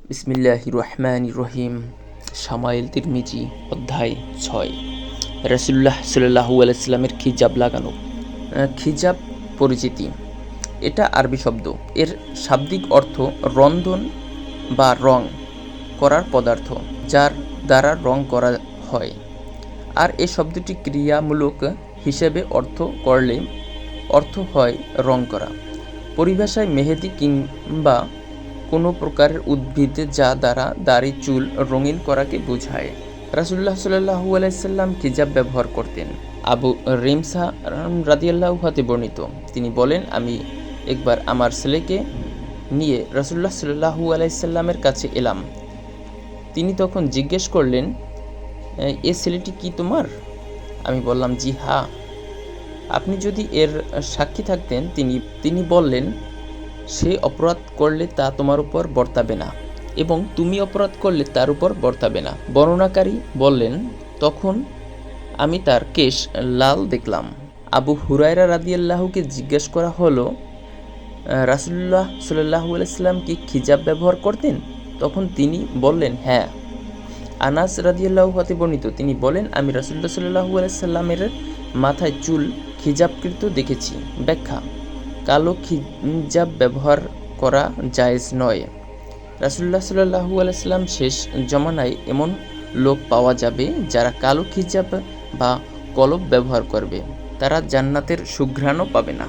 বিসমিল্লাহির রহমানির রহিম। শামাইল তিরমিজি অধ্যায় 6। রাসূলুল্লাহ সাল্লাল্লাহু আলাইহি সাল্লামের খিজাব লাগানো। খিজাব পরিচিতি। এটা আরবি শব্দ। এর শাব্দিক অর্থ রন্ধন বা রং করার পদার্থ, যার দ্বারা রং করা হয়। আর এই শব্দটি ক্রিয়ামূলক হিসেবে অর্থ হয় রং করা। পরিভাষায় মেহেদি কিংবা কোনো প্রকারের উদ্ভিদ যা দ্বারা দাড়ি চুল রঙিন করাকে বোঝায়। রাসূলুল্লাহ সাল্লাল্লাহু আলাইহি সাল্লাম খিজাব ব্যবহার করতেন। আবু রিমসা রাদিয়াল্লাহু হতে বর্ণিত, তিনি বলেন, আমি একবার আমার ছেলেকে নিয়ে রাসূলুল্লাহ সাল্লাল্লাহু আলাইহি সাল্লামের কাছে এলাম। তিনি তখন জিজ্ঞেস করলেন, এ ছেলেটি কি তোমার? আমি বললাম, জি হ্যাঁ। আপনি যদি এর সাক্ষী থাকতেন। তিনি বললেন, সে অপরাধ করলে তা তোমার উপর বর্তাবে না, এবং তুমি অপরাধ করলে তার উপর বর্তাবে না। বর্ণনাকারী বললেন, তখন আমি তার কেশ লাল দেখলাম। আবু হুরায়রা রাদিয়াল্লাহুকে জিজ্ঞেস করা হলো, রাসূলুল্লাহ সাল্লাল্লাহু আলাইহি সাল্লাম কি খিজাব ব্যবহার করতেন? তখন তিনি বললেন, হ্যাঁ। আনাস রাদিয়াল্লাহু হতে বর্ণিত, তিনি বলেন, আমি রাসূলুল্লাহ সাল্লাল্লাহু আলাইহি সাল্লামের মাথায় চুল খিজাবকৃত দেখেছি। ব্যাখ্যা: কালো খিজাব ব্যবহার করা জায়েজ নয়। রাসূলুল্লাহ সাল্লাল্লাহু আলাইহি সাল্লাম শেষ জমানায় এমন লোক পাওয়া যাবে যারা কালো খিজাব বা কলব ব্যবহার করবে। তারা জান্নাতের সুঘ্রাণও পাবে না।